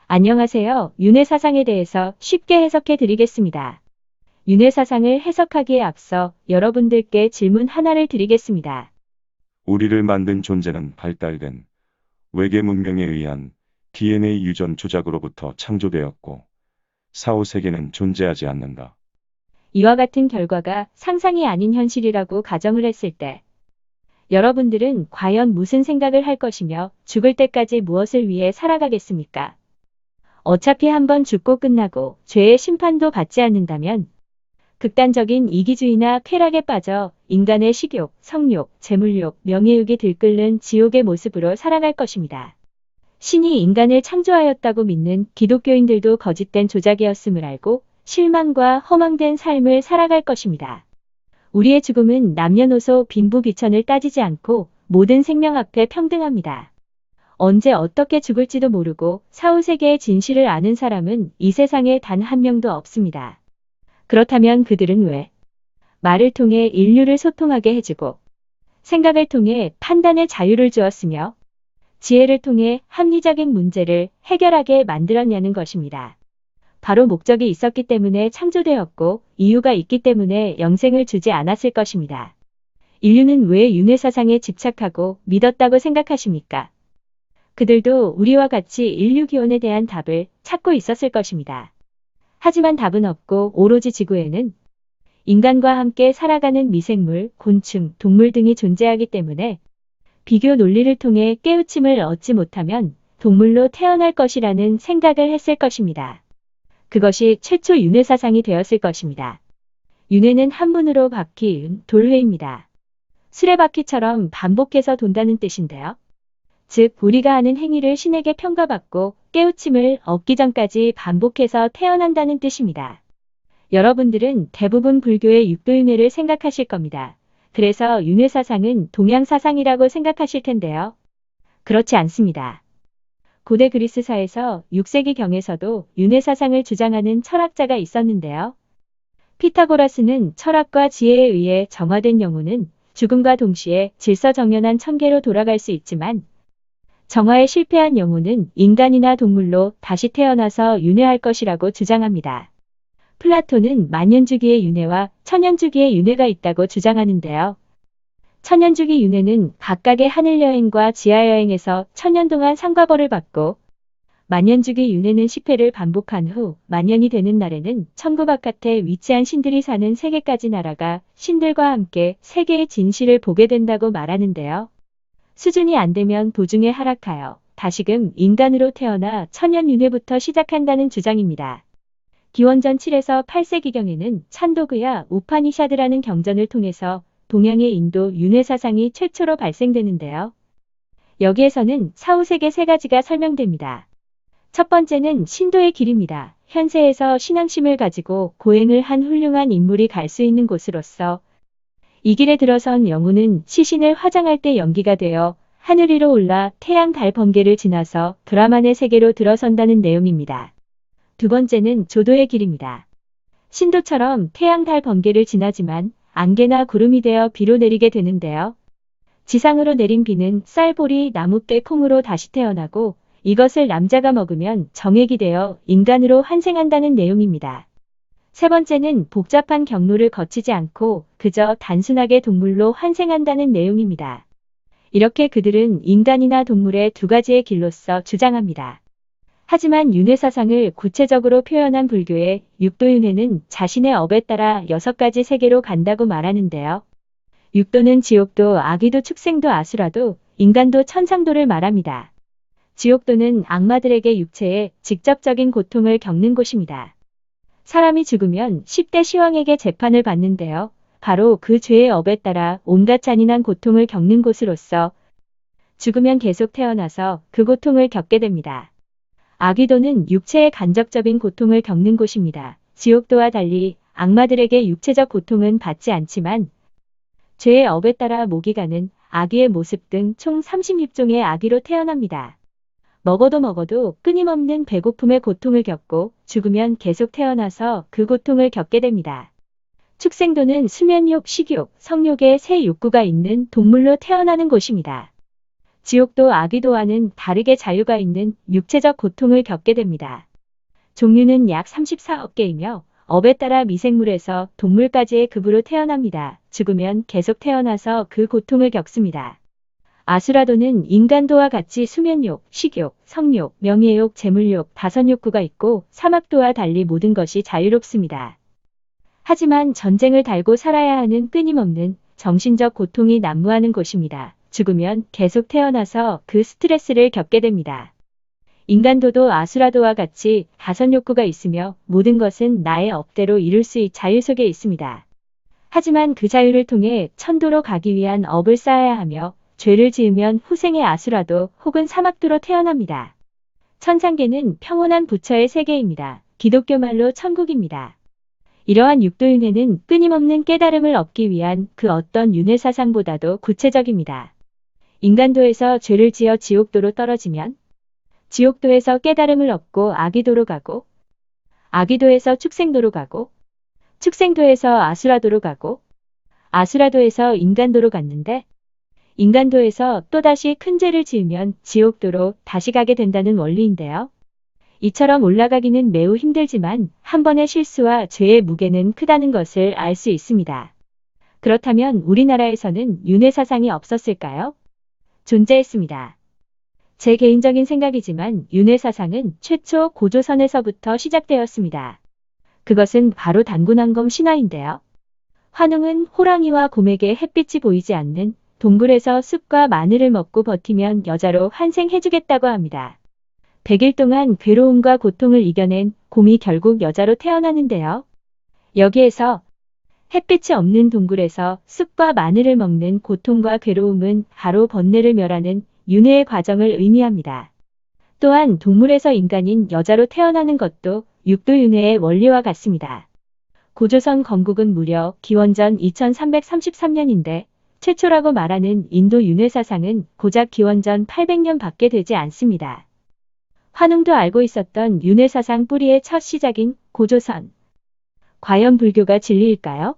안녕하세요. 윤회사상에 대해서 쉽게 해석해 드리겠습니다. 윤회사상을 해석하기에 앞서 여러분들께 질문 하나를 드리겠습니다. 우리를 만든 존재는 발달된 외계 문명에 의한 DNA 유전 조작으로부터 창조되었고, 사후세계는 존재하지 않는다. 이와 같은 결과가 상상이 아닌 현실이라고 가정을 했을 때 여러분들은 과연 무슨 생각을 할 것이며 죽을 때까지 무엇을 위해 살아가겠습니까? 어차피 한번 죽고 끝나고 죄의 심판도 받지 않는다면 극단적인 이기주의나 쾌락에 빠져 인간의 식욕, 성욕, 재물욕, 명예욕이 들끓는 지옥의 모습으로 살아갈 것입니다. 신이 인간을 창조하였다고 믿는 기독교인들도 거짓된 조작이었음을 알고 실망과 허망된 삶을 살아갈 것입니다. 우리의 죽음은 남녀노소 빈부귀천을 따지지 않고 모든 생명 앞에 평등합니다. 언제 어떻게 죽을지도 모르고 사후세계의 진실을 아는 사람은 이 세상에 단 한 명도 없습니다. 그렇다면 그들은 왜 말을 통해 인류를 소통하게 해주고 생각을 통해 판단의 자유를 주었으며 지혜를 통해 합리적인 문제를 해결하게 만들었냐는 것입니다. 바로 목적이 있었기 때문에 창조되었고 이유가 있기 때문에 영생을 주지 않았을 것입니다. 인류는 왜 윤회사상에 집착하고 믿었다고 생각하십니까? 그들도 우리와 같이 인류 기원에 대한 답을 찾고 있었을 것입니다. 하지만 답은 없고 오로지 지구에는 인간과 함께 살아가는 미생물, 곤충, 동물 등이 존재하기 때문에 비교 논리를 통해 깨우침을 얻지 못하면 동물로 태어날 것이라는 생각을 했을 것입니다. 그것이 최초 윤회사상이 되었을 것입니다. 윤회는 한문으로 바퀴, 돌회입니다. 수레바퀴처럼 반복해서 돈다는 뜻인데요. 즉 우리가 하는 행위를 신에게 평가받고 깨우침을 얻기 전까지 반복해서 태어난다는 뜻입니다. 여러분들은 대부분 불교의 육도윤회를 생각하실 겁니다. 그래서 윤회사상은 동양사상이라고 생각하실 텐데요. 그렇지 않습니다. 고대 그리스사에서 6세기경에서도 윤회사상을 주장하는 철학자가 있었는데요. 피타고라스는 철학과 지혜에 의해 정화된 영혼은 죽음과 동시에 질서정연한 천계로 돌아갈 수 있지만 정화에 실패한 영혼은 인간이나 동물로 다시 태어나서 윤회할 것이라고 주장합니다. 플라톤은 만년주기의 윤회와 천년주기의 윤회가 있다고 주장하는데요. 천년주기 윤회는 각각의 하늘여행과 지하여행에서 천년 동안 상과벌을 받고 만년주기 윤회는 10회를 반복한 후 만년이 되는 날에는 천국 바깥에 위치한 신들이 사는 세계까지 날아가 신들과 함께 세계의 진실을 보게 된다고 말하는데요. 수준이 안 되면 도중에 하락하여 다시금 인간으로 태어나 천년윤회부터 시작한다는 주장입니다. 기원전 7에서 8세기경에는 찬도그야 우파니샤드라는 경전을 통해서 동양의 인도 윤회사상이 최초로 발생되는데요. 여기에서는 사후세계 세 가지가 설명됩니다. 첫 번째는 신도의 길입니다. 현세에서 신앙심을 가지고 고행을 한 훌륭한 인물이 갈 수 있는 곳으로서 이 길에 들어선 영혼은 시신을 화장할 때 연기가 되어 하늘 위로 올라 태양 달 번개를 지나서 브라만의 세계로 들어선다는 내용입니다. 두 번째는 조도의 길입니다. 신도처럼 태양 달 번개를 지나지만 안개나 구름이 되어 비로 내리게 되는데요. 지상으로 내린 비는 쌀보리, 나무떼, 콩으로 다시 태어나고 이것을 남자가 먹으면 정액이 되어 인간으로 환생한다는 내용입니다. 세 번째는 복잡한 경로를 거치지 않고 그저 단순하게 동물로 환생한다는 내용입니다. 이렇게 그들은 인간이나 동물의 두 가지의 길로서 주장합니다. 하지만 윤회사상을 구체적으로 표현한 불교의 육도윤회는 자신의 업에 따라 6가지 세계로 간다고 말하는데요. 육도는 지옥도, 아귀도, 축생도, 아수라도, 인간도, 천상도를 말합니다. 지옥도는 악마들에게 육체의 직접적인 고통을 겪는 곳입니다. 사람이 죽으면 10대 시왕에게 재판을 받는데요. 바로 그 죄의 업에 따라 온갖 잔인한 고통을 겪는 곳으로서 죽으면 계속 태어나서 그 고통을 겪게 됩니다. 아귀도는 육체의 간접적인 고통을 겪는 곳입니다. 지옥도와 달리 악마들에게 육체적 고통은 받지 않지만 죄의 업에 따라 모기 가는 아귀의 모습 등 총 36종의 아귀로 태어납니다. 먹어도 끊임없는 배고픔의 고통을 겪고 죽으면 계속 태어나서 그 고통을 겪게 됩니다. 축생도는 수면욕, 식욕, 성욕의 세 욕구가 있는 동물로 태어나는 곳입니다. 지옥도 아귀도와는 다르게 자유가 있는 육체적 고통을 겪게 됩니다. 종류는 약 34억 개이며 업에 따라 미생물에서 동물까지의 급으로 태어납니다. 죽으면 계속 태어나서 그 고통을 겪습니다. 아수라도는 인간도와 같이 수면욕, 식욕, 성욕, 명예욕, 재물욕, 다선욕구가 있고 사막도와 달리 모든 것이 자유롭습니다. 하지만 전쟁을 달고 살아야 하는 끊임없는 정신적 고통이 난무하는 곳입니다. 죽으면 계속 태어나서 그 스트레스를 겪게 됩니다. 인간도도 아수라도와 같이 다선욕구가 있으며 모든 것은 나의 업대로 이룰 수 있는 자유 속에 있습니다. 하지만 그 자유를 통해 천도로 가기 위한 업을 쌓아야 하며 죄를 지으면 후생의 아수라도 혹은 사막도로 태어납니다. 천상계는 평온한 부처의 세계입니다. 기독교 말로 천국입니다. 이러한 육도윤회는 끊임없는 깨달음을 얻기 위한 그 어떤 윤회사상보다도 구체적입니다. 인간도에서 죄를 지어 지옥도로 떨어지면 지옥도에서 깨달음을 얻고 아귀도로 가고 아귀도에서 축생도로 가고 축생도에서 아수라도로 가고 아수라도에서 인간도로 갔는데 인간도에서 또다시 큰 죄를 지으면 지옥도로 다시 가게 된다는 원리인데요. 이처럼 올라가기는 매우 힘들지만 한 번의 실수와 죄의 무게는 크다는 것을 알 수 있습니다. 그렇다면 우리나라에서는 윤회사상이 없었을까요? 존재했습니다. 제 개인적인 생각이지만 윤회사상은 최초 고조선에서부터 시작되었습니다. 그것은 바로 단군왕검 신화인데요. 환웅은 호랑이와 곰에게 햇빛이 보이지 않는 동굴에서 쑥과 마늘을 먹고 버티면 여자로 환생해주겠다고 합니다. 100일 동안 괴로움과 고통을 이겨낸 곰이 결국 여자로 태어나는데요. 여기에서 햇빛이 없는 동굴에서 쑥과 마늘을 먹는 고통과 괴로움은 바로 번뇌를 멸하는 윤회의 과정을 의미합니다. 또한 동물에서 인간인 여자로 태어나는 것도 육도윤회의 원리와 같습니다. 고조선 건국은 무려 기원전 2333년인데 최초라고 말하는 인도 윤회사상은 고작 기원전 800년 밖에 되지 않습니다. 환웅도 알고 있었던 윤회사상 뿌리의 첫 시작인 고조선. 과연 불교가 진리일까요?